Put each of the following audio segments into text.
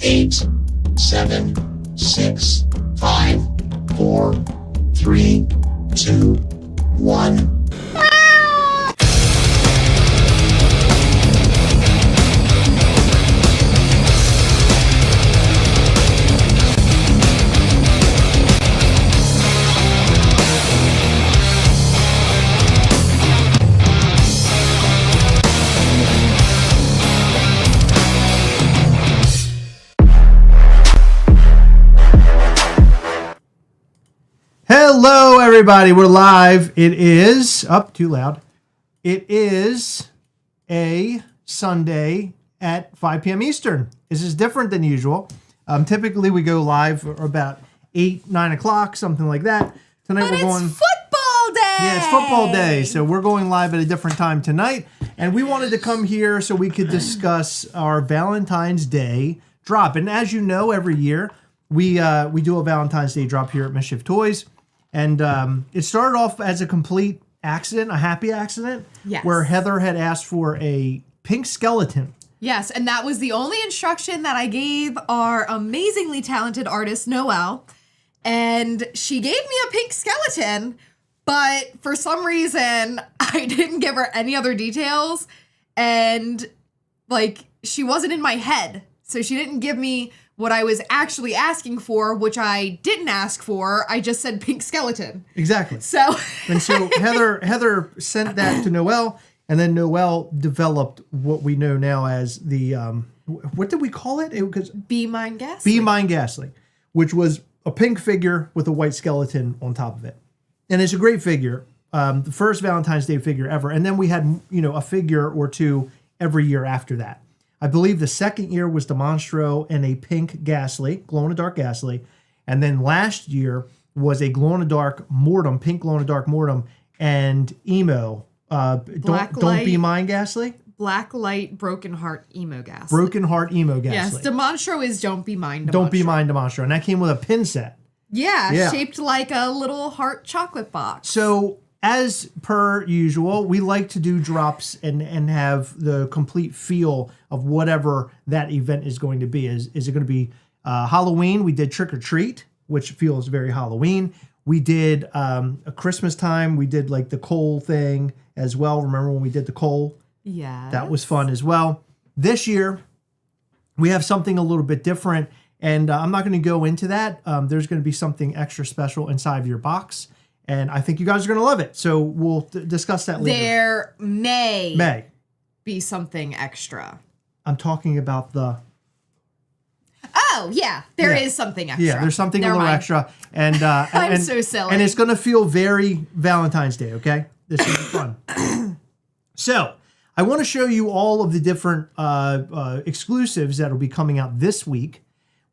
Eight, 7, 6, 5, 4, 3, 2, 1. Hello, everybody. We're live. It is too loud. It is a Sunday at 5 p.m. Eastern. This is different than usual. Typically, we go live about 8, 9 o'clock, something like that. Tonight But we're going. It's football day. Yeah, it's football day, so we're going live at a different time tonight. And we wanted to come here so we could discuss our Valentine's Day drop. And as you know, every year we do a Valentine's Day drop here at Mischief Toys. And it started off as a complete accident, a happy accident, Yes. where Heather had asked for a pink skeleton. Yes, and that was the only instruction that I gave our amazingly talented artist, Noelle. And she gave me a pink skeleton, but for some reason, I didn't give her any other details. And, she wasn't in my head. So she didn't give me what I was actually asking for, which I didn't ask for. I just said pink skeleton. Exactly. So And so Heather sent that to Noelle, and then Noelle developed what we know now as the, what did we call it? It was Be Mine Ghastly. Be Mine Gastly, which was a pink figure with a white skeleton on top of it. And it's a great figure. The first Valentine's Day figure ever. And then we had, a figure or two every year after that. I believe the second year was the Monstro and a pink Gastly, glow-in-the-dark Gastly. And then last year was a glow-in-the-dark Mortem, pink glow-in-the-dark Mortem, and Emo. Don't Be Mine Gastly? Black Light Broken Heart Emo Ghastly. Broken Heart Emo Gastly. Yes, Demonstro is Don't Be Mine Demonstro. Don't Be Mine Demonstro. And that came with a pin set. Yeah, shaped like a little heart chocolate box. So, as per usual, we like to do drops and have the complete feel of whatever that event is going to be. Is it going to be Halloween? We did Trick or Treat, which feels very Halloween. We did a Christmas time. We did the coal thing as well. Remember when we did the coal? Yeah. That was fun as well. This year, we have something a little bit different. And I'm not going to go into that. There's going to be something extra special inside of your box. And I think you guys are going to love it. So we'll discuss that later. There may be something extra. I'm talking about the... Oh, yeah. There is something extra. Yeah, there's something Never a little mind. extra. And I'm so silly. And it's going to feel very Valentine's Day, okay? This is fun. So, I want to show you all of the different exclusives that will be coming out this week.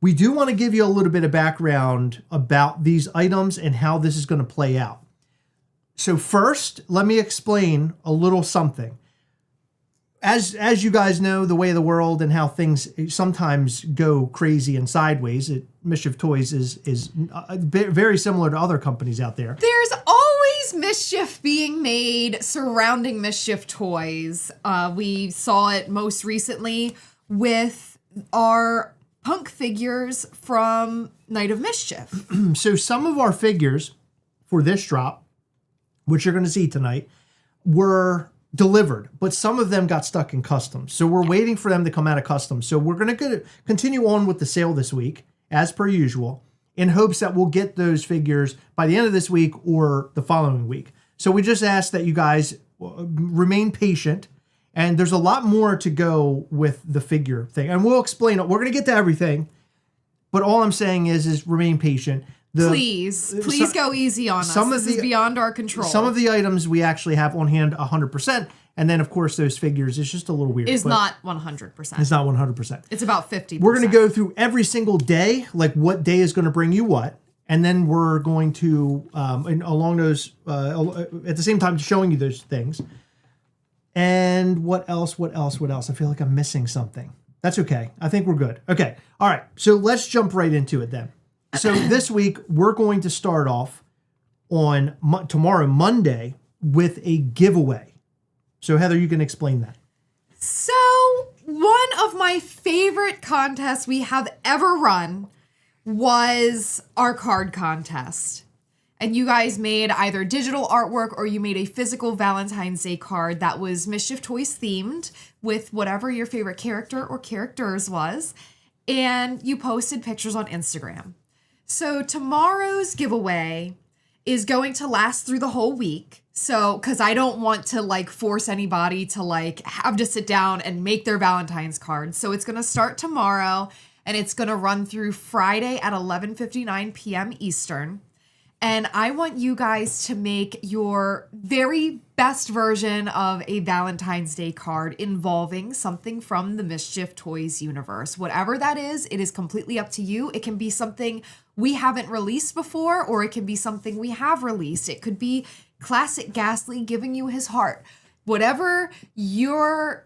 We do want to give you a little bit of background about these items and how this is going to play out. So first, let me explain a little something. as you guys know, the way of the world and how things sometimes go crazy and sideways, Mischief Toys is very similar to other companies out there. There's always mischief being made surrounding Mischief Toys. We saw it most recently with our punk figures from Night of Mischief. So some of our figures for this drop, which you're going to see tonight, were delivered, but some of them got stuck in customs. So we're waiting for them to come out of customs. So we're going to continue on with the sale this week, as per usual, in hopes that we'll get those figures by the end of this week or the following week. So we just ask that you guys remain patient. And there's a lot more to go with the figure thing. And we'll explain it. We're going to get to everything. But all I'm saying is remain patient. Please go easy on us. This is beyond our control. Some of the items we actually have on hand 100%. And then, of course, those figures, it's just a little weird. It's not 100%. It's not 100%. It's about 50%. We're going to go through every single day, like what day is going to bring you what. And then we're going to, along those, at the same time, showing you those things. And what else? I feel like I'm missing something. That's okay. I think we're good. Okay. All right. So let's jump right into it then. So this week, we're going to start off on tomorrow, Monday, with a giveaway. So Heather, you can explain that. So one of my favorite contests we have ever run was our card contest. And you guys made either digital artwork or you made a physical Valentine's Day card that was Mischief Toys themed with whatever your favorite character or characters was. And you posted pictures on Instagram. So tomorrow's giveaway is going to last through the whole week. So, because I don't want to like force anybody to like have to sit down and make their Valentine's card. So it's going to start tomorrow and it's going to run through Friday at 11:59 p.m. Eastern. And I want you guys to make your very best version of a Valentine's Day card involving something from the Mischief Toys universe. Whatever that is, it is completely up to you. It can be something we haven't released before, or it can be something we have released. It could be classic Gastly giving you his heart. Whatever you're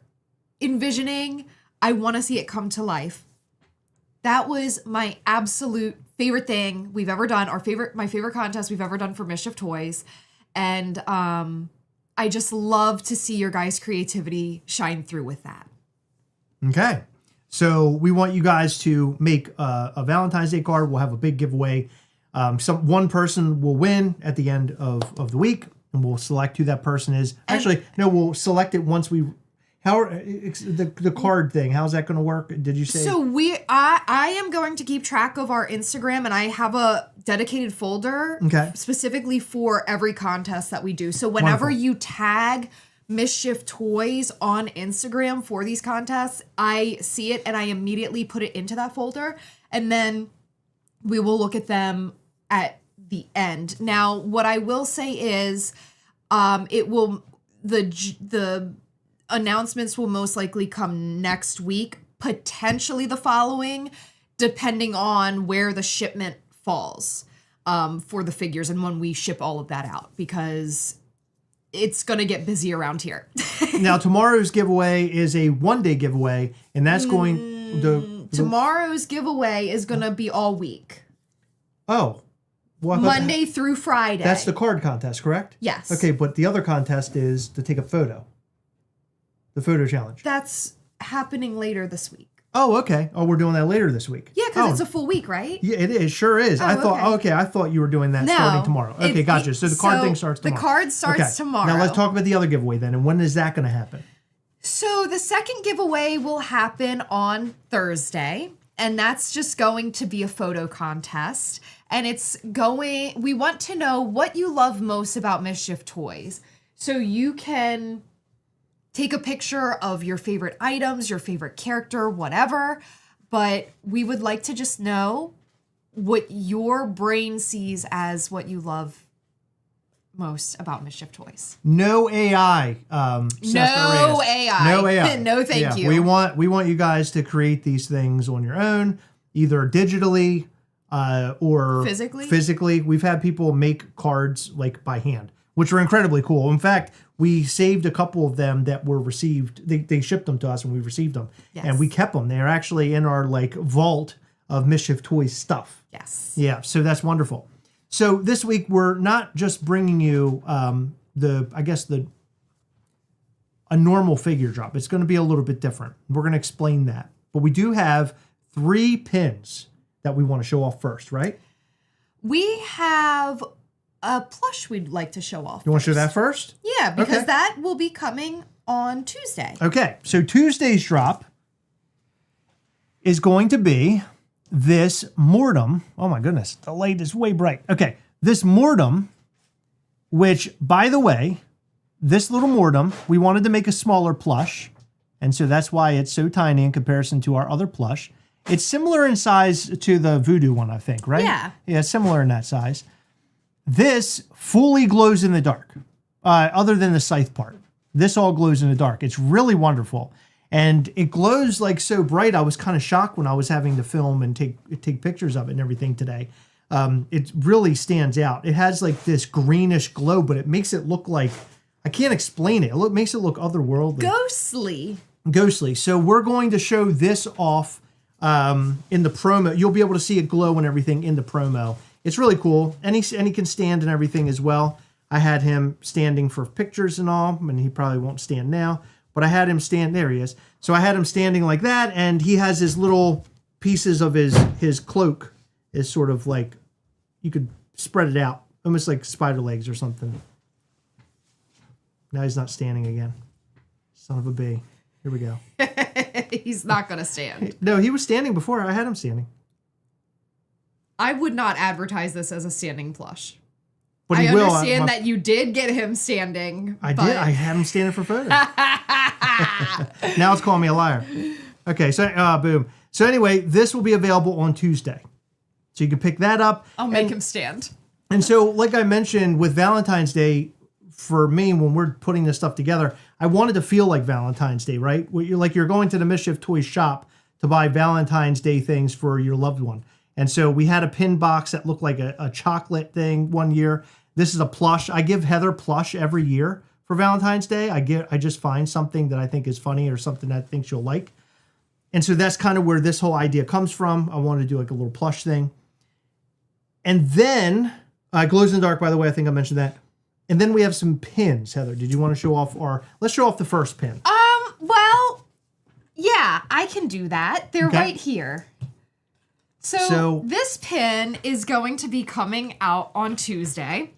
envisioning, I want to see it come to life. That was my absolute favorite thing we've ever done, my favorite contest we've ever done for Mischief Toys. And I just love to see your guys' creativity shine through with that. Okay. So we want you guys to make a Valentine's Day card. We'll have a big giveaway. One person will win at the end of the week, and we'll select who that person is. Actually, no, we'll select it once we... the card thing, how's that going to work? Did you say? So I am going to keep track of our Instagram, and I have a dedicated folder specifically for every contest that we do. So whenever you tag Mischief Toys on Instagram for these contests, I see it and I immediately put it into that folder, and then we will look at them at the end. Now, what I will say is, the announcements will most likely come next week, potentially the following, depending on where the shipment falls for the figures and when we ship all of that out, because it's going to get busy around here. Now, tomorrow's giveaway is a one-day giveaway, and that's tomorrow's giveaway is going to be all week. Oh. Well, Monday through Friday. That's the card contest, correct? Yes. Okay, but the other contest is to take a photo. The photo challenge. That's happening later this week. Oh, okay. Oh, we're doing that later this week. Yeah, because it's a full week, right? Yeah, it is. Sure is. I thought you were doing that starting tomorrow. Okay, gotcha. So the card thing starts tomorrow. The card starts tomorrow. Now let's talk about the other giveaway then. And when is that going to happen? So the second giveaway will happen on Thursday. And that's just going to be a photo contest. And we want to know what you love most about Mischief Toys. So you can take a picture of your favorite items, your favorite character, whatever. But we would like to just know what your brain sees as what you love most about Mischief Toys. No AI. No AI. No AI. No, thank you. We want you guys to create these things on your own, either digitally or physically. Physically, we've had people make cards like by hand. which are incredibly cool. In fact, we saved a couple of them that were received. They shipped them to us and we received them. Yes. And we kept them. They're actually in our like vault of Mischief Toys stuff. Yes. Yeah, so that's wonderful. So this week we're not just bringing you a normal figure drop. It's going to be a little bit different. We're going to explain that. But we do have 3 pins that we want to show off first, right? We have a plush we'd like to show off. You want to show that first? Yeah, because Okay. that will be coming on Tuesday. Okay, so Tuesday's drop is going to be this Mortem. Oh my goodness, the light is way bright. Okay, this Mortem, which, by the way, this little Mortem, we wanted to make a smaller plush, and so that's why it's so tiny in comparison to our other plush. It's similar in size to the Voodoo one, I think, right? Yeah. Yeah, similar in that size. This fully glows in the dark, other than the scythe part. This all glows in the dark. It's really wonderful. And it glows like so bright, I was kind of shocked when I was having to film and take pictures of it and everything today. It really stands out. It has like this greenish glow, but it makes it look like, I can't explain it. It makes it look otherworldly. Ghostly. So we're going to show this off in the promo. You'll be able to see it glow and everything in the promo. It's really cool. And he can stand and everything as well. I had him standing for pictures and all, and he probably won't stand now. But I had him stand, there he is. So I had him standing like that, and he has his little pieces of his cloak is sort of like, you could spread it out, almost like spider legs or something. Now he's not standing again. Son of a bee. Here we go. He's not going to stand. No, he was standing before. I had him standing. I would not advertise this as a standing plush. But I he will. understand that you did get him standing. I did. I had him standing for photos. Now it's calling me a liar. Okay, so boom. So anyway, this will be available on Tuesday. So you can pick that up. I'll make him stand. And so, like I mentioned, with Valentine's Day, for me, when we're putting this stuff together, I wanted to feel like Valentine's Day, right? You're going to the Mischief Toys shop to buy Valentine's Day things for your loved one. And so we had a pin box that looked like a chocolate thing one year. This is a plush. I give Heather plush every year for Valentine's Day. I just find something that I think is funny or something that I think she'll like. And so that's kind of where this whole idea comes from. I wanted to do like a little plush thing. And then, glows in the dark, by the way, I think I mentioned that. And then we have some pins, Heather. Did you want to show off let's show off the first pin. Well, yeah, I can do that. They're Okay. right here. So this pin is going to be coming out on Tuesday.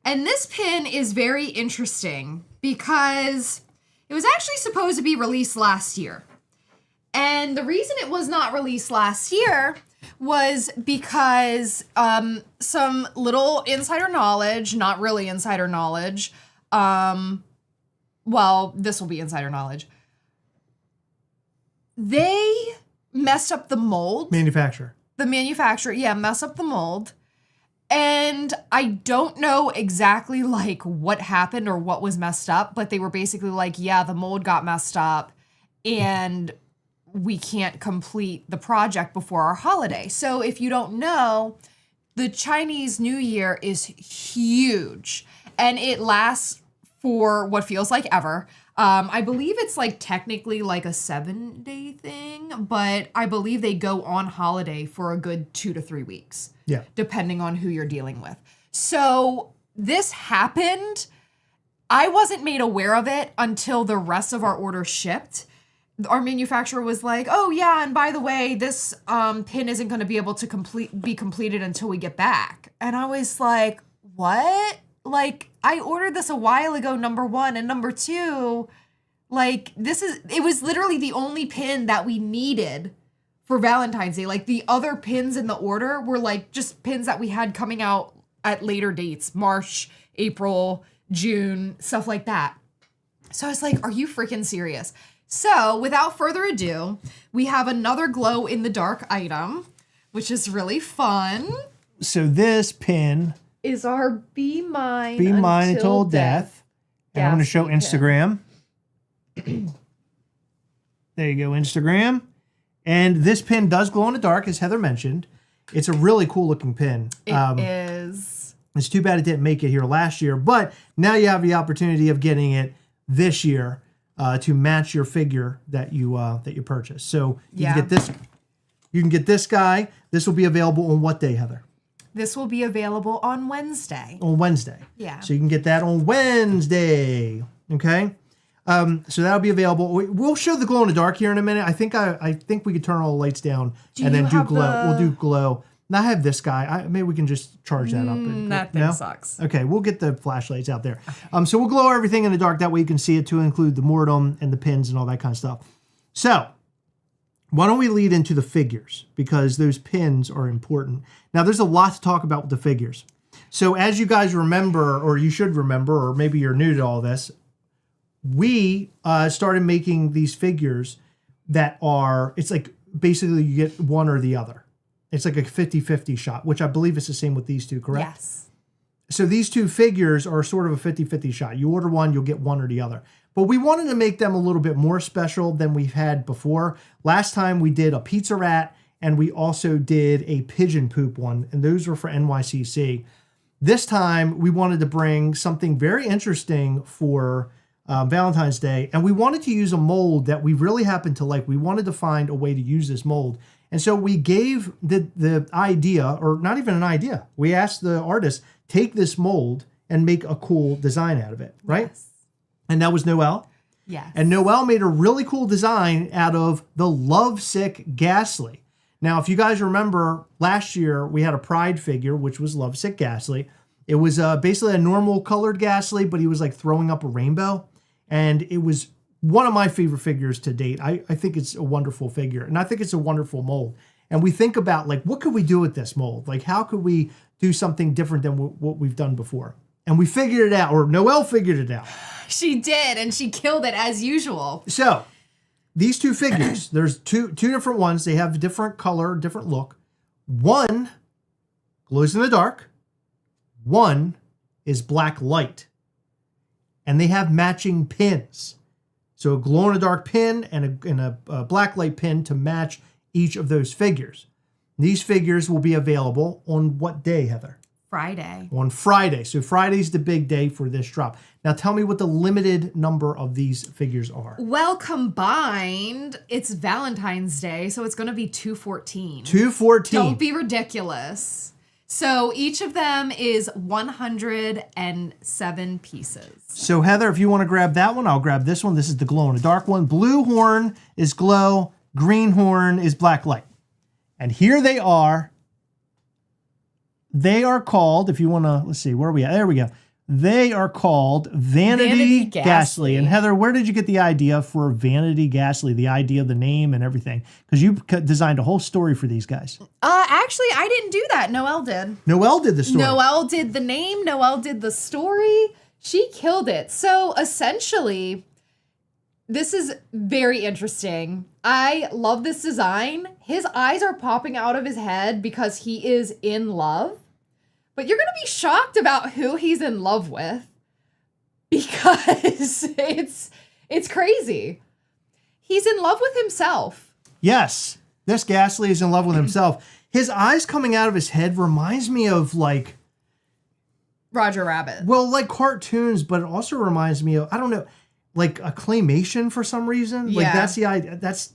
And this pin is very interesting because it was actually supposed to be released last year. And the reason it was not released last year was because some little insider knowledge, not really insider knowledge. Well, this will be insider knowledge. They messed up the mold. Manufacturer. The manufacturer, yeah, messed up the mold. And I don't know exactly like what happened or what was messed up, but they were basically like, yeah, the mold got messed up and we can't complete the project before our holiday. So if you don't know, the Chinese New Year is huge and it lasts for what feels like ever. I believe it's like technically like a 7-day thing, but I believe they go on holiday for a good 2 to 3 weeks. Yeah. Depending on who you're dealing with. So this happened. I wasn't made aware of it until the rest of our order shipped. Our manufacturer was like, oh yeah, and by the way, this pin isn't going to be able to be completed until we get back. And I was like, what? Like, I ordered this a while ago, number one, and number two, like, it was literally the only pin that we needed for Valentine's Day. Like, the other pins in the order were like just pins that we had coming out at later dates, March, April, June, stuff like that. So I was like, are you freaking serious? So without further ado, we have another glow in the dark item, which is really fun. So this pin Is our Be Mine Until Death. And I'm going to show Instagram. There you go, Instagram. And this pin does glow in the dark, as Heather mentioned. It's a really cool looking pin. It is. It's too bad it didn't make it here last year, but now you have the opportunity of getting it this year to match your figure that you purchased. So you can get this. You can get this guy. This will be available on what day, Heather? This will be available on Wednesday. On Wednesday. Yeah. So you can get that on Wednesday. Okay. So that'll be available. We'll show the glow in the dark here in a minute. I think we could turn all the lights down and then do glow. We'll do glow. Now I have this guy. Maybe we can just charge that up. That thing sucks. Okay, we'll get the flashlights out there. So we'll glow everything in the dark. That way you can see it, to include the mortem and the pins and all that kind of stuff. So why don't we lead into the figures, because those pins are important. Now there's a lot to talk about with the figures. So as you guys remember, or you should remember, or maybe you're new to all this, we started making these figures that are, it's like basically you get one or the other. It's like a 50-50 shot, which I believe is the same with these two, correct? Yes. So these two figures are sort of a 50-50 shot. You order one, you'll get one or the other. But we wanted to make them a little bit more special than we've had before. Last time we did a pizza rat, and we also did a pigeon poop one, and those were for NYCC. This time we wanted to bring something very interesting for Valentine's Day, and we wanted to use a mold that we really happen to like. We wanted to find a way to use this mold. And so we gave the idea, or not even an idea, we asked the artist, take this mold and make a cool design out of it, right? Yes. And that was Noelle. Yes. And Noelle made a really cool design out of the Lovesick Gastly. Now, if you guys remember, last year we had a Pride figure, which was Lovesick Gastly. It was basically a normal colored Gastly, but he was like throwing up a rainbow. And it was one of my favorite figures to date. I think it's a wonderful figure, and I think it's a wonderful mold. And we think about, like, what could we do with this mold? Like, how could we do something different than what we've done before? And we figured it out, or Noelle figured it out. She did, and she killed it as usual. So these two figures, there's two different ones. They have different color, different look. One glows in the dark. One is black light. And they have matching pins. So a glow-in-the-dark pin and a black light pin to match each of those figures. These figures will be available on what day, Heather? Friday. On Friday. So Friday's the big day for this drop. Now tell me what the limited number of these figures are. Well, combined, it's Valentine's Day, so it's going to be 214. 214. Don't be ridiculous. So each of them is 107 pieces. So Heather, if you want to grab that one, I'll grab this one. This is the glow-in-the-dark one. Blue horn is glow. Green horn is black light. And here they are. They are called, if you want to, let's see, where are we at? There we go. They are called Vanity Gastly. And Heather, where did you get the idea for Vanity Gastly? The idea, the name, and everything? Because you designed a whole story for these guys. Actually, I didn't do that. Noelle did. Noelle did the story. Noelle did the name. Noelle did the story. She killed it. So essentially, this is very interesting. I love this design. His eyes are popping out of his head because he is in love. But you're going to be shocked about who he's in love with, because it's crazy. He's in love with himself. Yes, this Gastly is in love with himself. His eyes coming out of his head reminds me of, like, Roger Rabbit. well, like cartoons, but it also reminds me of, I don't know, like a claymation for some reason. Like Yeah. that's the idea. That's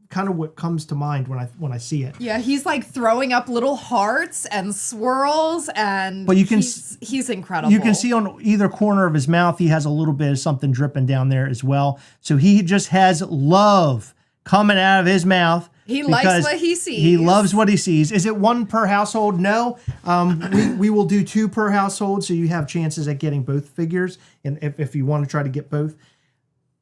kind of what comes to mind when I see it. Yeah, he's like throwing up little hearts and swirls, and But you can he's incredible. You can see on either corner of his mouth, he has a little bit of something dripping down there as well. So he just has love coming out of his mouth. He likes what he sees. He loves what he sees. Is it one per household? No. We will do two per household, so you have chances at getting both figures, and if you want to try to get both.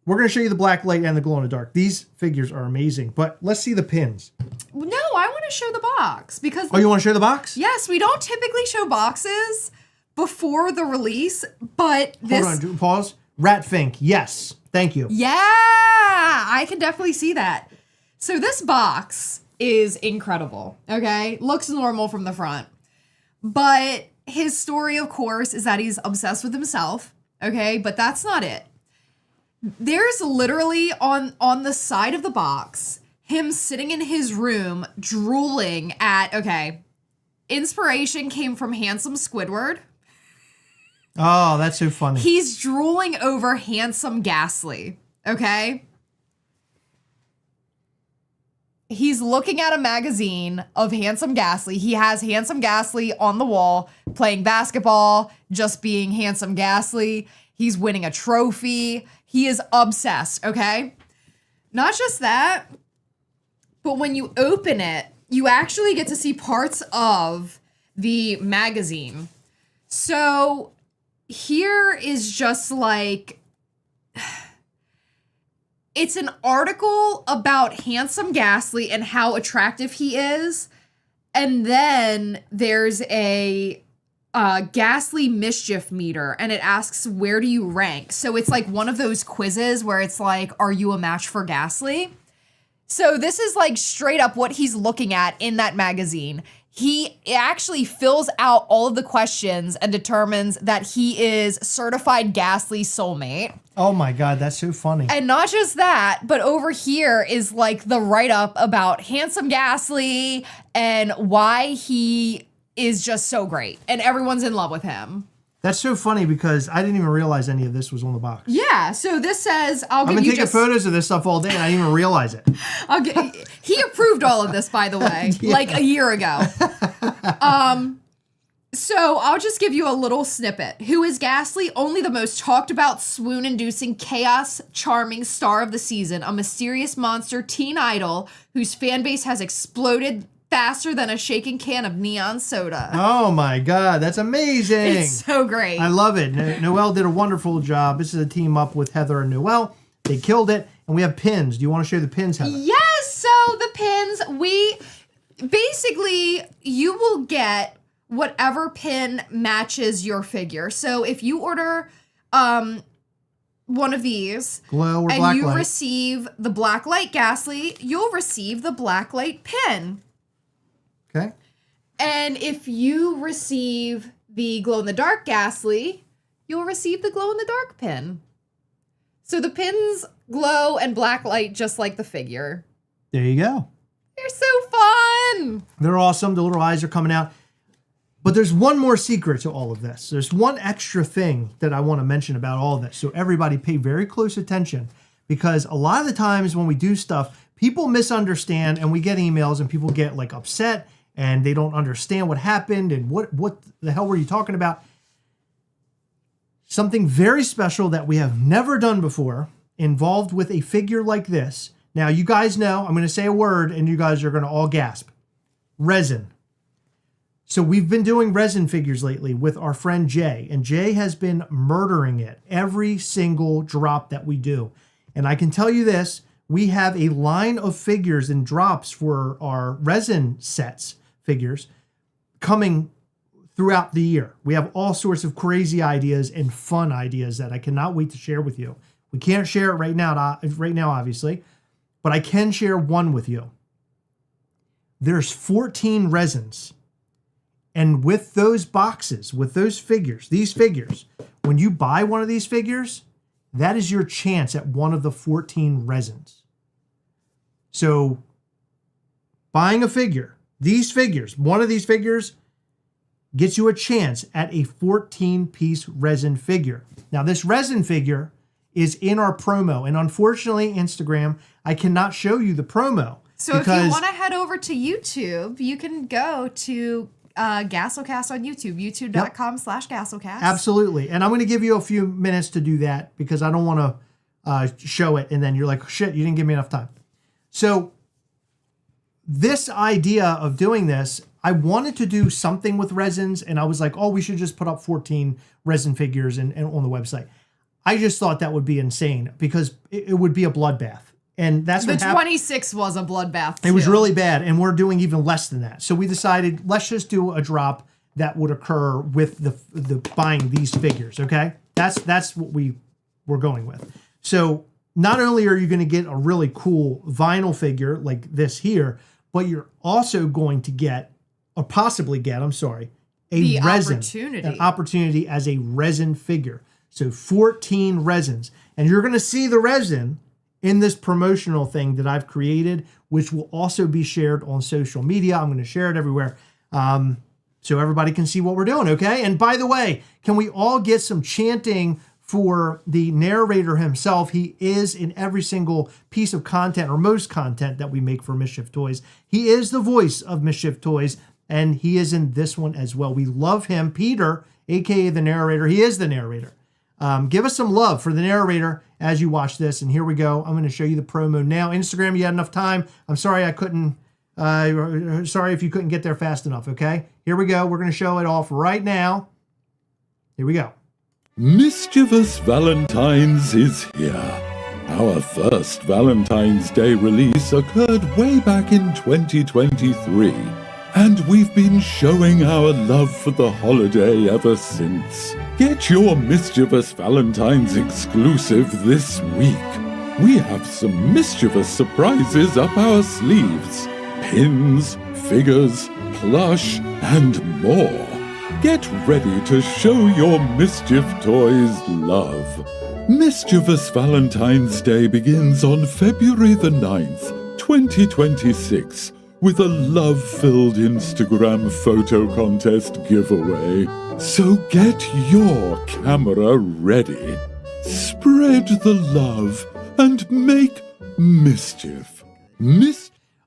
We're going to show you the black light and the glow in the dark. These figures are amazing, but let's see the pins. No, I want to show the box because Oh, you want to show the box? yes, we don't typically show boxes before the release, but this Hold on, pause. Rat Fink, yes. Thank you. yeah, I can definitely see that. So this box is incredible, okay? Looks normal from the front. But his story, of course, is that he's obsessed with himself, okay? But that's not it. There's literally on the side of the box, him sitting in his room drooling at, okay, inspiration came from Handsome Squidward. Oh, that's so funny. He's drooling over Handsome Gastly, okay? He's looking at a magazine of Handsome Gastly. He has Handsome Gastly on the wall playing basketball, just being Handsome Gastly. He's winning a trophy. He is obsessed, okay? Not just that, but when you open it, you actually get to see parts of the magazine. So here is just like, it's an article about Handsome Gastly and how attractive he is. And then there's a Gastly mischief meter, and it asks, where do you rank? So it's like one of those quizzes where it's like, are you a match for Gastly? So this is like straight up what he's looking at in that magazine. He actually fills out all of the questions and determines that he is certified Gastly soulmate. Oh my God, that's so funny. And not just that, but over here is like the write-up about Handsome Gastly and why he is just so great. And everyone's in love with him. That's so funny because I didn't even realize any of this was on the box. Yeah, so this says, I've been taking photos of this stuff all day and I didn't even realize it. He approved all of this, by the way, like a year ago. So I'll just give you a little snippet. Who is Gastly? Only the most talked about, swoon-inducing, chaos-charming star of the season, a mysterious monster teen idol whose fan base has exploded faster than a shaking can of neon soda. Oh my God, that's amazing. It's so great. I love it. Noelle did a wonderful job. This is a team up with Heather and Noelle. They killed it. And we have pins. Do you want to show the pins, Heather? Yes, so the pins, basically, you will get whatever pin matches your figure. So if you order one of these, glow or and black you light, receive the black light Gastly, you'll receive the black light pin. Okay. And if you receive the glow-in-the-dark Gastly, you'll receive the glow-in-the-dark pin. So the pins glow and black light just like the figure. There you go. They're so fun. They're awesome. The little eyes are coming out. But there's one more secret to all of this. There's one extra thing that I want to mention about all of this. So everybody pay very close attention, because a lot of the times when we do stuff, people misunderstand and we get emails and people get like upset and they don't understand what happened and what the hell were you talking about? Something very special that we have never done before involved with a figure like this. Now, you guys know, I'm going to say a word and you guys are going to all gasp. Resin. So we've been doing resin figures lately with our friend Jay, and Jay has been murdering it every single drop that we do. And I can tell you this, we have a line of figures and drops for our resin sets figures coming throughout the year. We have all sorts of crazy ideas and fun ideas that I cannot wait to share with you. We can't share it right now, obviously, but I can share one with you. There's 14 resins. And with those boxes, with those figures, these figures, when you buy one of these figures, that is your chance at one of the 14 resins. So buying a figure, these figures, one of these figures gets you a chance at a 14-piece resin figure. Now, this resin figure is in our promo, and unfortunately, Instagram, I cannot show you the promo. So if you want to head over to YouTube, you can go to Gastlecast on YouTube, youtube.com/Gastlecast. Absolutely. And I'm going to give you a few minutes to do that because I don't want to show it and then you're like, shit, you didn't give me enough time. So this idea of doing this, I wanted to do something with resins, and I was like, oh, we should just put up 14 resin figures and on the website. I just thought that would be insane because it would be a bloodbath. And that's what happened. 26 was a bloodbath too. It was really bad, and we're doing even less than that. So we decided, let's just do a drop that would occur with the buying these figures, okay? That's what we were going with. So not only are you going to get a really cool vinyl figure like this here, but you're also going to get, or possibly get, an opportunity as a resin figure. So 14 resins. And you're going to see the resin in this promotional thing that I've created, which will also be shared on social media. I'm going to share it everywhere. so everybody can see what we're doing, okay? And by the way, can we all get some chanting for the narrator himself? He is in every single piece of content, or most content that we make for Mischief Toys. He is the voice of Mischief Toys, and he is in this one as well. We love him. Peter, aka the narrator, he is the narrator. Give us some love for the narrator as you watch this. And here we go. I'm going to show you the promo now. Instagram, you had enough time. I'm sorry I couldn't. Sorry if you couldn't get there fast enough. Okay, here we go. We're going to show it off right now. Here we go. Mischievous Valentines is here. Our first Valentine's Day release occurred way back in 2023, and we've been showing our love for the holiday ever since. Get your Mischievous Valentines exclusive this week. We have some mischievous surprises up our sleeves. Pins, figures, plush, and more. Get ready to show your Mischief Toys love. Mischievous Valentine's Day begins on February the 9th, 2026, with a love-filled Instagram photo contest giveaway. So get your camera ready. Spread the love and make mischief.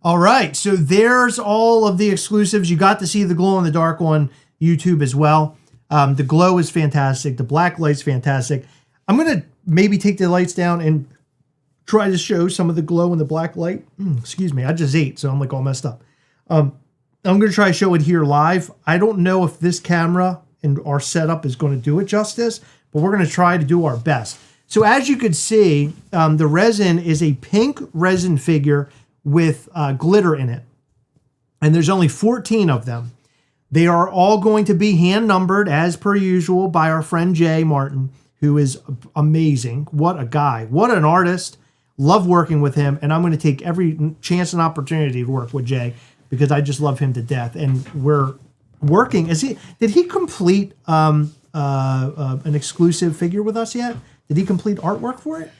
All right, so there's all of the exclusives. You got to see the glow-in-the-dark on YouTube as well. The glow is fantastic. The black light's fantastic. I'm going to maybe take the lights down and try to show some of the glow in the black light. Excuse me, I just ate, so I'm like all messed up. I'm going to try to show it here live. I don't know if this camera and our setup is going to do it justice, but we're going to try to do our best. So as you could see, the resin is a pink resin figure with glitter in it. And there's only 14 of them. They are all going to be hand numbered as per usual by our friend Jay Martin, who is amazing. What a guy. What an artist. Love working with him. And I'm going to take every chance and opportunity to work with Jay because I just love him to death. And we're working. Did he complete an exclusive figure with us yet? Did he complete artwork for it?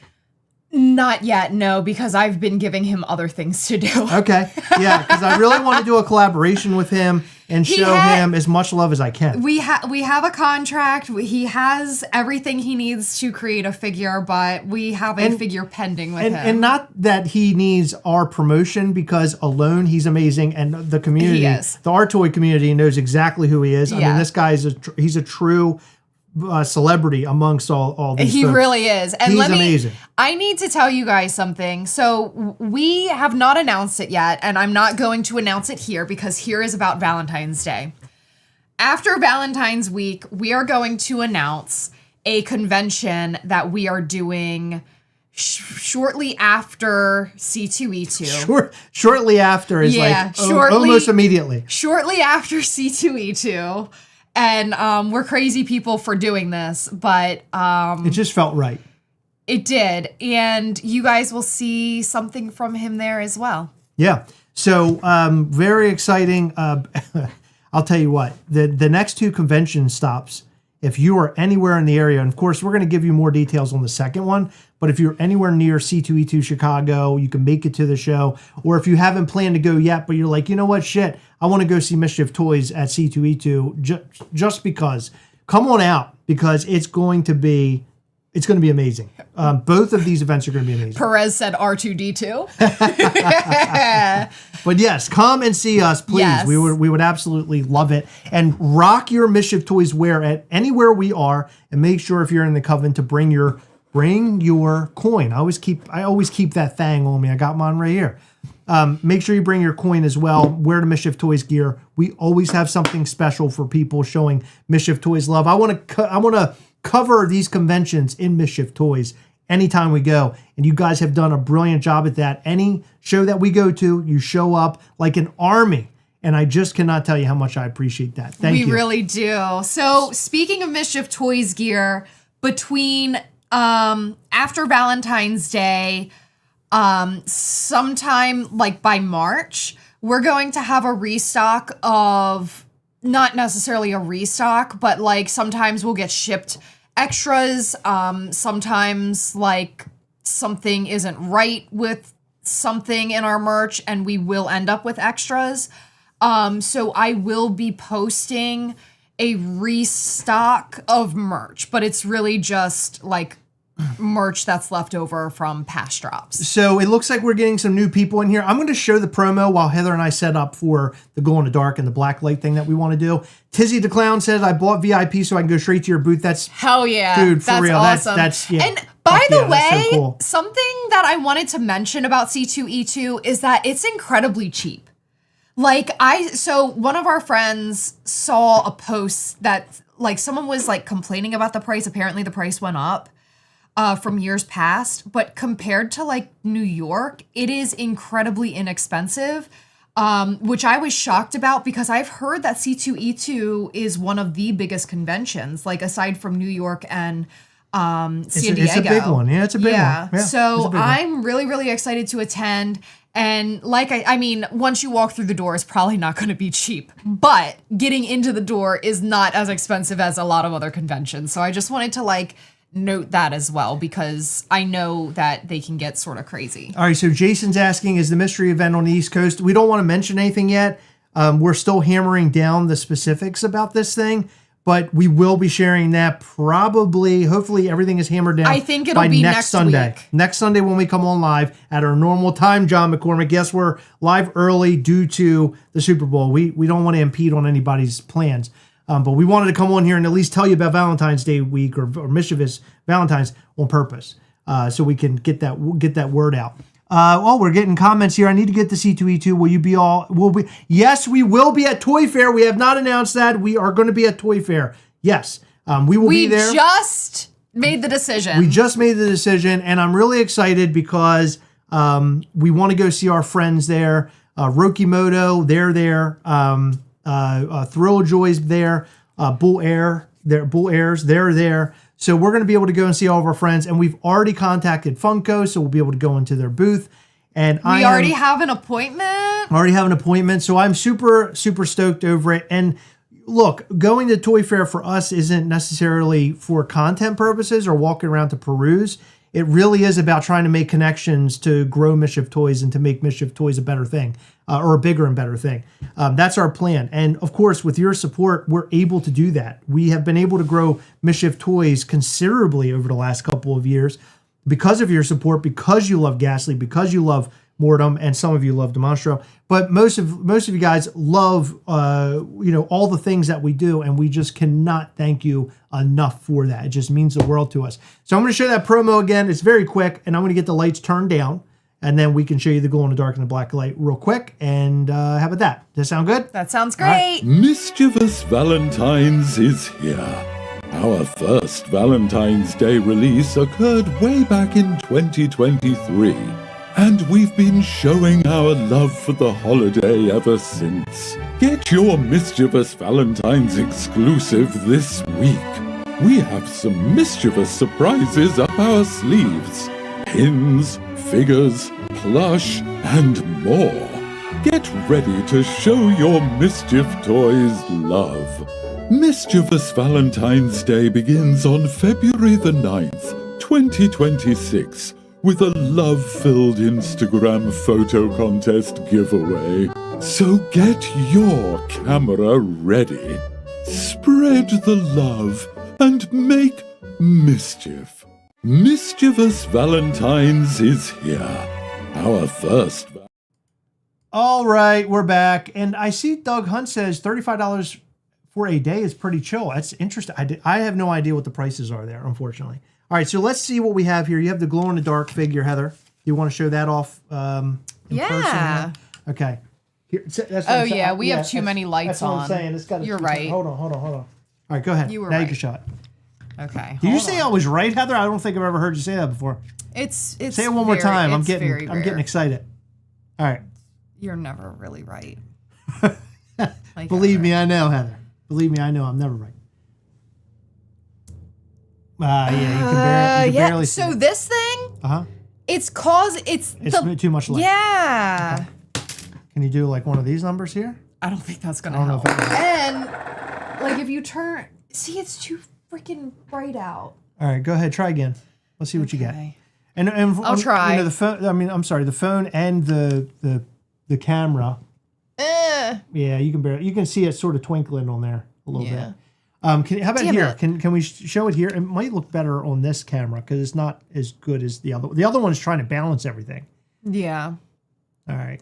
Not yet, no, because I've been giving him other things to do. Okay. Yeah, because I really want to do a collaboration with him and show him as much love as I can. We have a contract. He has everything he needs to create a figure, but we have a figure pending with him. And not that he needs our promotion, because alone he's amazing, and the community, the art toy community, knows exactly who he is. I mean, this guy he's a true celebrity amongst all these He folks. Really is. And he's amazing. I need to tell you guys something. So we have not announced it yet, and I'm not going to announce it here because here is about Valentine's Day. After Valentine's week, we are going to announce a convention that we are doing shortly after C2E2. Shortly after is almost immediately. Shortly after C2E2. And we're crazy people for doing this, but it just felt right. It did. And you guys will see something from him there as well. Yeah. So very exciting. I'll tell you what, the next two convention stops, if you are anywhere in the area, and of course, we're going to give you more details on the second one, but if you're anywhere near C2E2 Chicago, you can make it to the show. Or if you haven't planned to go yet, but you're like, you know what, shit, I want to go see Mischief Toys at C2E2 just because. Come on out, because it's going to be amazing. Both of these events are going to be amazing. Perez said R2D2. But yes, come and see us, please. Yes. We would absolutely love it. And rock your Mischief Toys wear at anywhere we are, and make sure if you're in the Coven to bring your coin. I always keep that thing on me. I got mine right here. Make sure you bring your coin as well. Wear the Mischief Toys gear. We always have something special for people showing Mischief Toys love. I want to cover these conventions in Mischief Toys anytime we go, and you guys have done a brilliant job at that. Any show that we go to, you show up like an army, and I just cannot tell you how much I appreciate that. Thank you. We really do. So speaking of Mischief Toys gear, between after Valentine's Day, sometime like by March, we're going to have a restock of, not necessarily a restock, but like sometimes we'll get shipped extras. Sometimes like something isn't right with something in our merch and we will end up with extras. So I will be posting a restock of merch, but it's really just like merch that's left over from past drops. So it looks like we're getting some new people in here. I'm going to show the promo while Heather and I set up for the glow in the dark and the black light thing that we want to do. Tizzy the Clown says, I bought VIP so I can go straight to your booth. That's hell yeah. Dude, for that's real. Awesome. That's yeah. And by the way, so cool. something that I wanted to mention about C2E2 is that it's incredibly cheap. Like so one of our friends saw a post that like someone was like complaining about the price. Apparently the price went up from years past, but compared to like New York, it is incredibly inexpensive, which I was shocked about because I've heard that C2E2 is one of the biggest conventions, like aside from New York and San Diego. It's a big one. Yeah, it's a big one. Yeah, so I'm really, really excited to attend. And like, I mean, once you walk through the door, it's probably not going to be cheap, but getting into the door is not as expensive as a lot of other conventions. So I just wanted to like note that as well, because I know that they can get sort of crazy. All right, so Jason's asking, is the mystery event on the East Coast? We don't want to mention anything yet. We're still hammering down the specifics about this thing, but we will be sharing that probably, hopefully everything is hammered down. I think it'll by be next Sunday. week. Next Sunday when we come on live at our normal time, John McCormick. Yes, we're live early due to the Super Bowl. We don't want to impede on anybody's plans. But we wanted to come on here and at least tell you about Valentine's Day week or Mischievous Valentines on purpose, so we can get that word out. Well, we're getting comments here. I need to get the C2E2. Will you be all? Will we? Yes, we will be at Toy Fair. We have not announced that. We are going to be at Toy Fair. Yes, we will be there. We just made the decision. We just made the decision, and I'm really excited because we want to go see our friends there. Rokimoto, they're there. Thrill Joy's there, Bull Airs, they're there. So we're going to be able to go and see all of our friends, and we've already contacted Funko, so we'll be able to go into their booth. And we already have an appointment. So I'm super, super stoked over it. And look, going to Toy Fair for us isn't necessarily for content purposes or walking around to peruse. It really is about trying to make connections to grow Mischief Toys and to make Mischief Toys a better thing, or a bigger and better thing. That's our plan. And of course, with your support, we're able to do that. We have been able to grow Mischief Toys considerably over the last couple of years because of your support, because you love Gastly, because you love Mortem, and some of you love Demonstro. But most of you guys love all the things that we do, and we just cannot thank you enough for that. It just means the world to us. So I'm going to show that promo again. It's very quick, and I'm going to get the lights turned down, and then we can show you the glow in the dark and the black light real quick. And how about that? Does that sound good? That sounds great. Mischievous Valentines is here. Our first Valentine's Day release occurred way back in 2023. And we've been showing our love for the holiday ever since. Get your Mischievous Valentine's exclusive this week. We have some mischievous surprises up our sleeves. Pins, figures, plush, and more. Get ready to show your Mischief Toys love. Mischievous Valentine's Day begins on February the 9th, 2026. With a love-filled Instagram photo contest giveaway. So get your camera ready. Spread the love and make mischief. Mischievous Valentines is here. Our first... All right, we're back. And I see Doug Hunt says $35 for a day is pretty chill. That's interesting. I have no idea what the prices are there, unfortunately. All right, so let's see what we have here. You have the glow-in-the-dark figure, Heather. Do you want to show that off in person? Okay. Here, we have too many lights on. That's what I'm saying. You're right. Hold on. All right, go ahead. You were now right. you can show it. Okay. Did you say I was right, Heather? I don't think I've ever heard you say that before. It's say it one more time. I'm getting excited. All right. You're never really right. Believe me, I know, Heather. Believe me, I know I'm never right. You can barely see so it. this thing, it's too much light. Yeah. Okay. Can you do like one of these numbers here? I don't think that's gonna help. And like if you turn, see, it's too freaking bright out. All right, go ahead, try again. Let's see what you get. And I'll try. The phone. I mean, I'm sorry, the phone and the camera. Yeah, you can see it sort of twinkling on there a little Yeah. bit. How about Damn here? it. Can we show it here? It might look better on this camera because it's not as good as the other. The other one's trying to balance everything. Yeah. All right.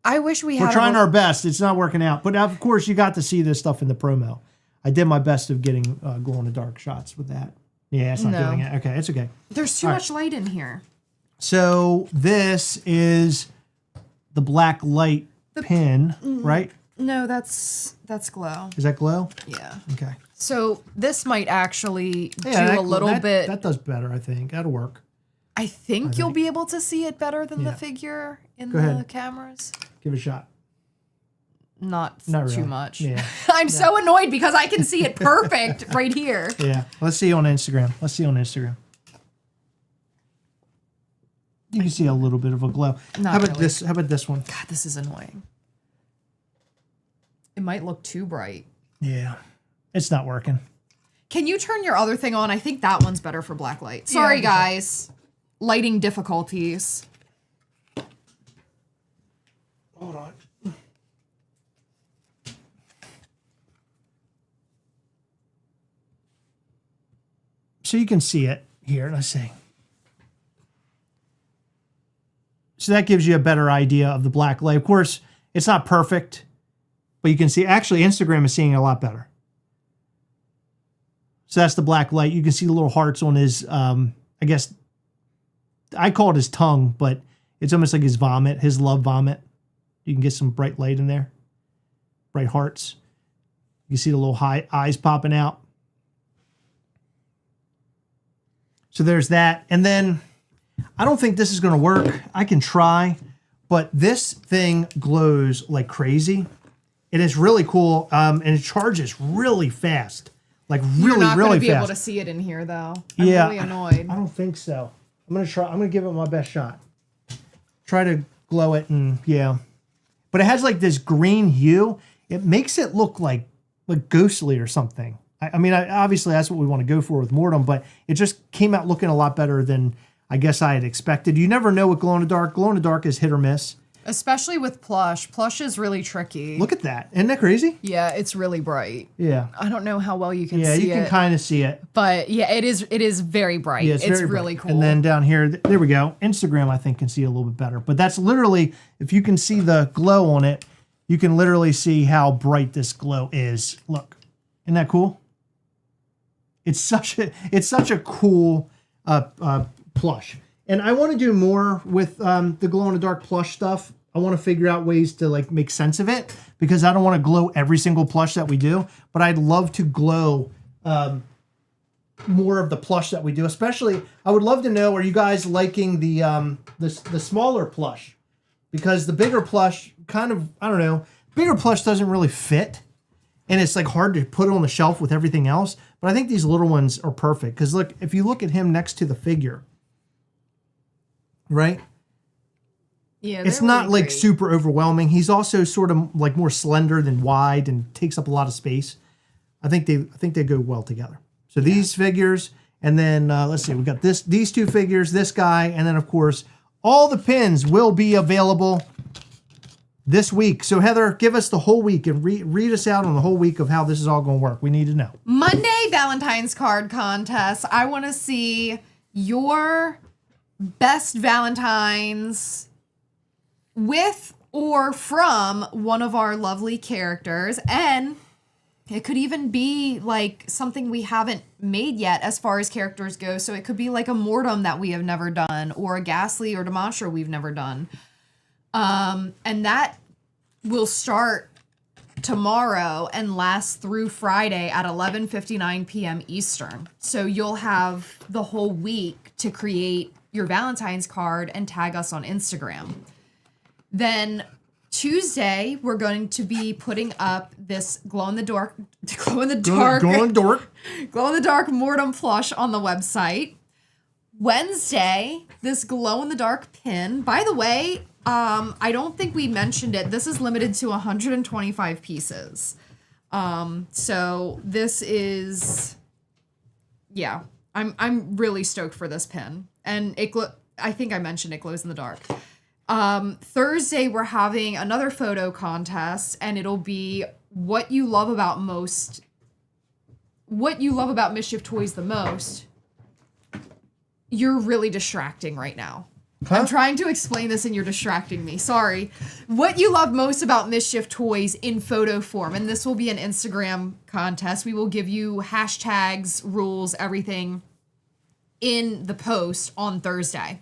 I wish we had. We're trying our best. It's not working out. But of course, you got to see this stuff in the promo. I did my best of getting glow-in-the-dark shots with that. Yeah, it's not No. doing it. Okay, it's okay. There's too much light in here. So this is the black light pin, right? No, that's glow. Is that glow? Yeah. Okay. So this might actually do that- a little bit. That does better, I think. That'll work. I think you'll be able to see it better than the Yeah. figure in Go the ahead. cameras. Give it a shot. Not really. too much. Yeah. I'm so annoyed because I can see it perfect right here. Yeah. Let's see on Instagram. You can see a little bit of a glow. Not How about really. this? How about this one? God, this is annoying. It might look too bright. Yeah. It's not working. Can you turn your other thing on? I think that one's better for black light. Sorry, Yeah. guys. Lighting difficulties. Hold on. So you can see it here. Let's see. So that gives you a better idea of the black light. Of course, it's not perfect, but you can see, actually Instagram is seeing it a lot better. So that's the black light. You can see the little hearts on his, I guess, I call it his tongue, but it's almost like his vomit, his love vomit. You can get some bright light in there. Bright hearts. You see the little eyes popping out. So there's that. And then I don't think this is going to work. I can try, but this thing glows like crazy. It is really cool, and it charges really fast. Like really, You're not really going to be fast. able to see it in here, though. I'm Yeah, really annoyed. I don't think so. I'm gonna try. I'm gonna give it my best shot. Try to glow it, and yeah, but it has like this green hue. It makes it look like ghostly or something. I mean, obviously that's what we want to go for with Mortem, but it just came out looking a lot better than I guess I had expected. You never know with glow in the dark. Glow in the dark is hit or miss. Especially with Plush. Plush is really tricky. Look at that. Isn't that crazy? Yeah, it's really bright. Yeah. I don't know how well you can Yeah, see you can it, kind of see it. but yeah, it is very bright. Yeah, it's very really bright. cool. And then down here, there we go. Instagram, I think, can see it a little bit better. But that's literally, if you can see the glow on it, you can literally see how bright this glow is. Look, isn't that cool? It's such a cool plush. And I want to do more with the glow in the dark plush stuff. I want to figure out ways to like make sense of it because I don't want to glow every single plush that we do, but I'd love to glow more of the plush that we do. Especially, I would love to know, are you guys liking the smaller plush? Because the bigger plush kind of, I don't know, bigger plush doesn't really fit. And it's like hard to put it on the shelf with everything else. But I think these little ones are perfect. Because look, if you look at him next to the figure, right? yeah, It's they're not really like great. super overwhelming. He's also sort of like more slender than wide and takes up a lot of space. I think they go well together. So these figures, and then let's see, we got these two figures, this guy, and then of course all the pins will be available this week. So Heather, give us the whole week and read us out on the whole week of how this is all going to work. We need to know. Monday Valentine's card contest. I want to see your best Valentines with or from one of our lovely characters, and it could even be like something we haven't made yet as far as characters go. So it could be like a Mortem that we have never done, or a Gastly or Demonstra we've never done. And that will start tomorrow and last through Friday at 11:59 p.m. Eastern. So you'll have the whole week to create your Valentine's card and tag us on Instagram. Then Tuesday, we're going to be putting up this glow in the dark Mortem plush on the website. Wednesday, this glow in the dark pin. By the way, I don't think we mentioned it. This is limited to 125 pieces. So this is, yeah, I'm really stoked for this pin. And I think I mentioned it glows in the dark. Thursday, we're having another photo contest, and it'll be what you love about Mischief Toys the most. You're really distracting right now. Huh? I'm trying to explain this and you're distracting me. Sorry. What you love most about Mischief Toys in photo form. And this will be an Instagram contest. We will give you hashtags, rules, everything in the post on Thursday.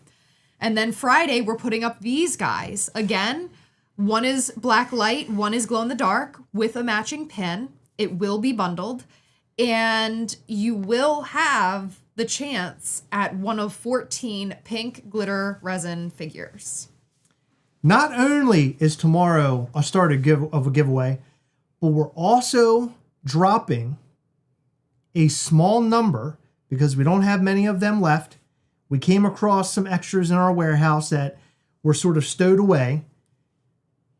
And then Friday, we're putting up these guys. Again, one is black light, one is glow in the dark with a matching pin. It will be bundled. And you will have the chance at one of 14 pink glitter resin figures. Not only is tomorrow a start of a giveaway, but we're also dropping a small number because we don't have many of them left. We came across some extras in our warehouse that were sort of stowed away.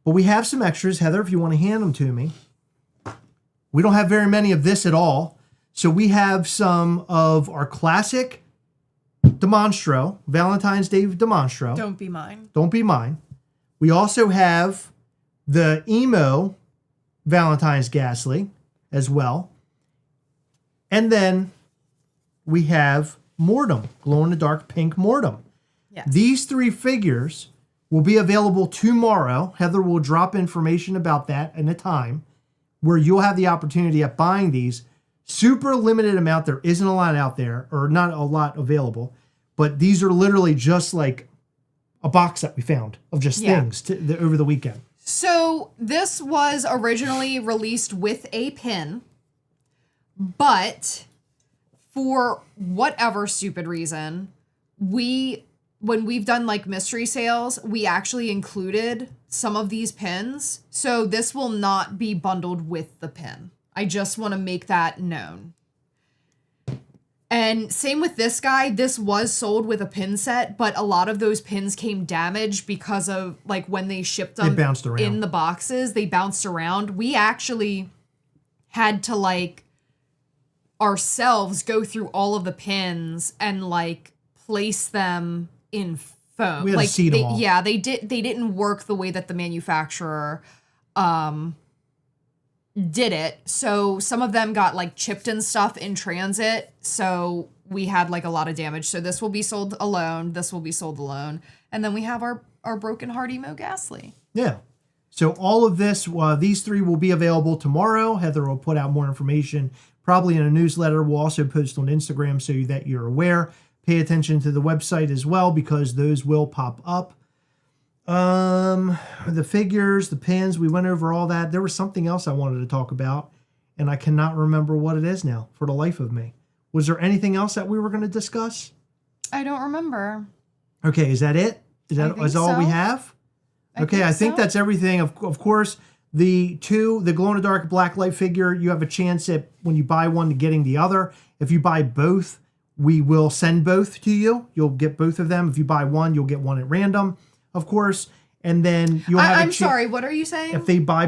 But we have some extras. Heather, if you want to hand them to me. We don't have very many of this at all. So we have some of our classic Demonstro, Valentine's Day Demonstro. Don't be mine. Don't be mine. We also have the emo Valentine's Gastly as well. And then we have Mortem, glow-in-the-dark pink Mortem. Yes. These 3 figures will be available tomorrow. Heather will drop information about that in a time where you'll have the opportunity of buying these. Super limited amount. There isn't a lot out there, or not a lot available. But these are literally just like a box that we found of just things over the weekend. So this was originally released with a pin, but for whatever stupid reason, when we've done like mystery sales, we actually included some of these pins. So this will not be bundled with the pin. I just want to make that known. And same with this guy. This was sold with a pin set, but a lot of those pins came damaged because of like when they shipped them bounced around. in the boxes, they bounced around. We actually had to like ourselves go through all of the pins and like place them in foam. We had to like seed them all. Yeah, they didn't work the way that the manufacturer did it. So some of them got like chipped and stuff in transit. So we had like a lot of damage. So this will be sold alone. This will be sold alone. And then we have our Broken Heart Emo Gastly. Yeah. So all of this, these 3 will be available tomorrow. Heather will put out more information probably in a newsletter. We'll also post on Instagram so that you're aware. Pay attention to the website as well because those will pop up. The figures, the pins, we went over all that. There was something else I wanted to talk about, and I cannot remember what it is now for the life of me. Was there anything else that we were going to discuss? I don't remember. Okay, is that it? Is all we have? Okay, I think that's everything. Of course, the glow-in-the-dark black light figure, you have a chance at when you buy one to getting the other. If you buy both, we will send both to you. You'll get both of them. If you buy one, you'll get one at random, of course. And then you'll have I'm sorry, what are you saying? If they buy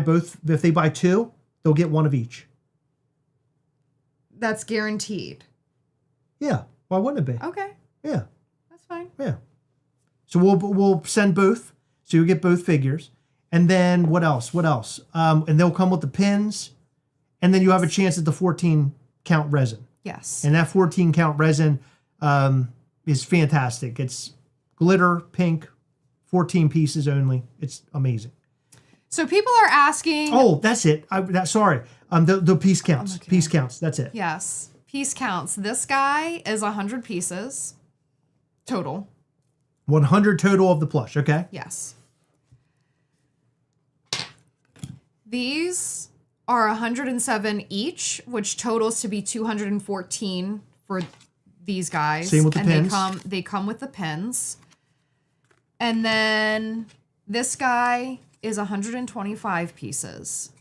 2, they'll get one of each. That's guaranteed. Yeah. Why wouldn't it be? Okay, Yeah. that's fine. Yeah. So we'll send both. So you'll get both figures. And then what else? And they'll come with the pins. And then you have a chance at the 14 count resin. Yes. And that 14 count resin is fantastic. It's glitter, pink, 14 pieces only. It's amazing. So people are asking. Oh, that's it. Sorry. The piece counts. Okay. Piece counts. That's it. Yes. Piece counts. This guy is 100 pieces total. 100 total of the plush. Okay. Yes. These are 107 each, which totals to be 214 for these guys. Same with the pins. They come with the pins. And then this guy is 125 pieces.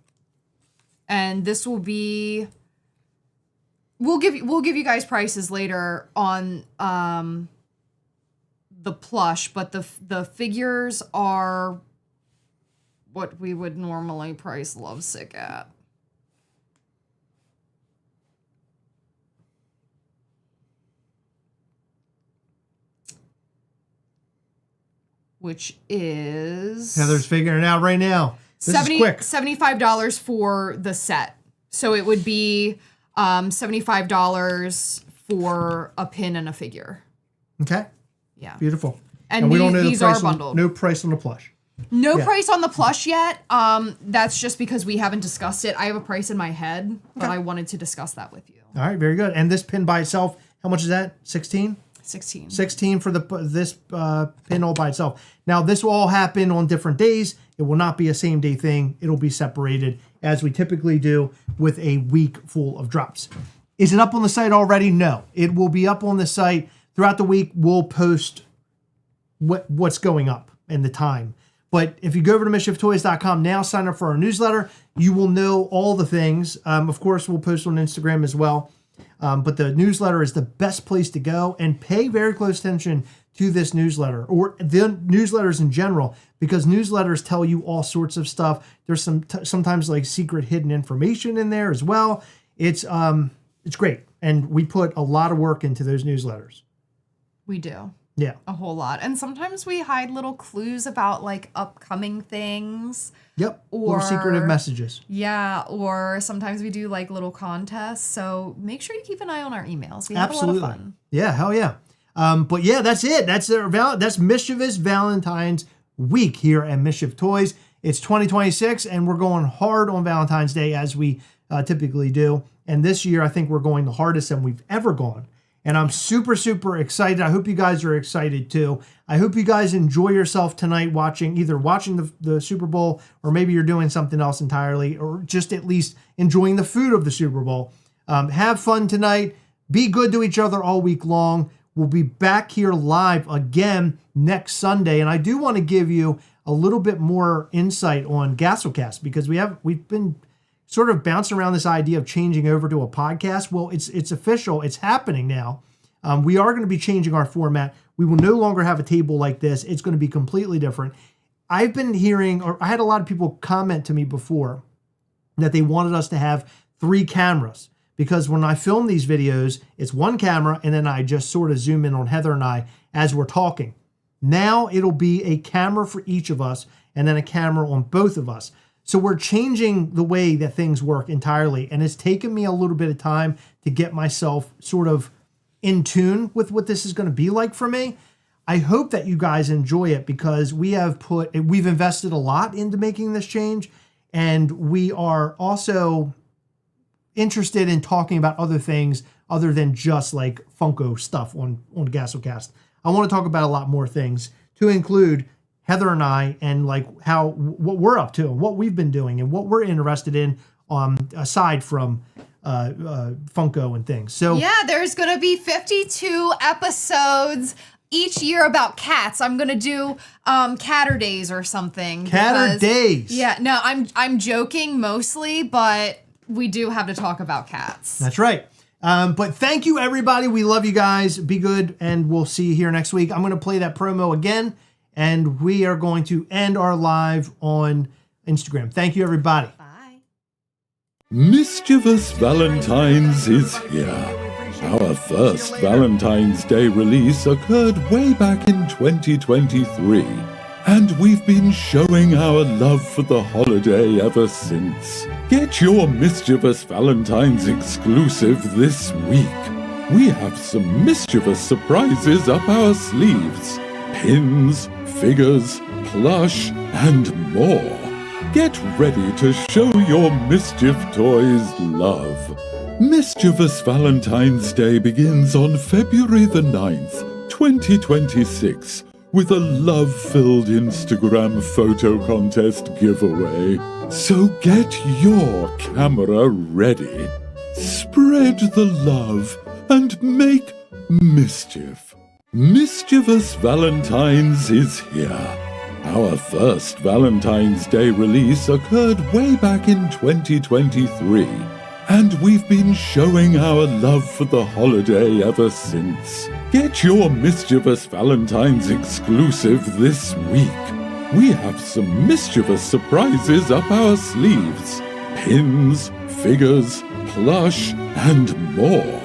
And this will be we'll give you guys prices later on the plush, but the figures are what we would normally price Lovesick at. which is Heather's figuring it out right now. This is quick. $75 for the set. So it would be $75 for a pin and a figure. Okay. Yeah. Beautiful. And we don't know these the price are bundled. No price on the plush. No price on the plush yet. That's just because we haven't discussed it. I have a price in my head, but I wanted to discuss that with you. All right, very good. And this pin by itself, how much is that? 16? 16. 16 for this pin all by itself. Now, this will all happen on different days. It will not be a same day thing. It'll be separated as we typically do with a week full of drops. Is it up on the site already? No. It will be up on the site throughout the week. We'll post what's going up and the time. But if you go over to MISCHIEVToys.com now, sign up for our newsletter, you will know all the things. Of course, we'll post on Instagram as well. But the newsletter is the best place to go, and pay very close attention to this newsletter or the newsletters in general, because newsletters tell you all sorts of stuff. There's sometimes like secret hidden information in there as well. It's great. And we put a lot of work into those newsletters. We do. Yeah. A whole lot. And sometimes we hide little clues about like upcoming things. Yep. Little secretive messages. Yeah. Or sometimes we do like little contests. So make sure you keep an eye on our emails. We have Absolutely. a lot of fun. Yeah. Hell yeah. But yeah, that's it. That's Mischievous Valentine's week here at Mischief Toys. It's 2026 and we're going hard on Valentine's Day as we typically do. And this year, I think we're going the hardest than we've ever gone. And I'm super, super excited. I hope you guys are excited too. I hope you guys enjoy yourself tonight either watching the Super Bowl, or maybe you're doing something else entirely, or just at least enjoying the food of the Super Bowl. Have fun tonight. Be good to each other all week long. We'll be back here live again next Sunday. And I do want to give you a little bit more insight on Gastlecast, because we've been sort of bouncing around this idea of changing over to a podcast. Well, it's official. It's happening now. We are going to be changing our format. We will no longer have a table like this. It's going to be completely different. I've been hearing, or I had a lot of people comment to me before that they wanted us to have 3 cameras, because when I film these videos, it's one camera and then I just sort of zoom in on Heather and I as we're talking. Now it'll be a camera for each of us and then a camera on both of us. So we're changing the way that things work entirely. And it's taken me a little bit of time to get myself sort of in tune with what this is going to be like for me. I hope that you guys enjoy it, because we've invested a lot into making this change. And we are also interested in talking about other things other than just like Funko stuff on Gastlecast. I want to talk about a lot more things, to include Heather and I, and like what we're up to and what we've been doing and what we're interested in, aside from Funko and things. So yeah, there's gonna be 52 episodes each year about cats. I'm gonna do Catter Days or something. Catter Days. Yeah, no, I'm joking mostly, but we do have to talk about cats. That's right. But thank you, everybody. We love you guys. Be good, and we'll see you here next week. I'm gonna play that promo again, and we are going to end our live on Instagram. Thank you, everybody. Bye. Mischievous Valentines is here. Our first Valentine's Day release occurred way back in 2023, and we've been showing our love for the holiday ever since. Get your Mischievous Valentines exclusive this week. We have some mischievous surprises up our sleeves. Pins, figures, plush, and more. Get ready to show your Mischief Toys love. Mischievous Valentine's Day begins on February the 9th, 2026, with a love-filled Instagram photo contest giveaway. So get your camera ready. Spread the love and make mischief. Mischievous Valentines is here. Our first Valentine's Day release occurred way back in 2023, and we've been showing our love for the holiday ever since. Get your Mischievous Valentines exclusive this week. We have some mischievous surprises up our sleeves. Pins, figures, plush, and more.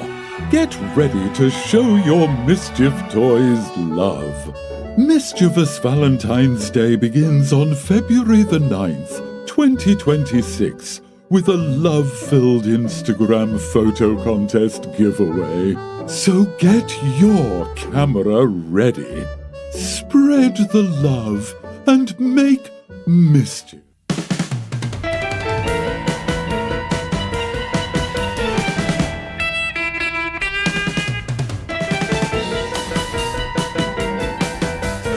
Get ready to show your Mischief Toys love. Mischievous Valentine's Day begins on February the 9th, 2026, with a love-filled Instagram photo contest giveaway. So get your camera ready, spread the love, and make mischief.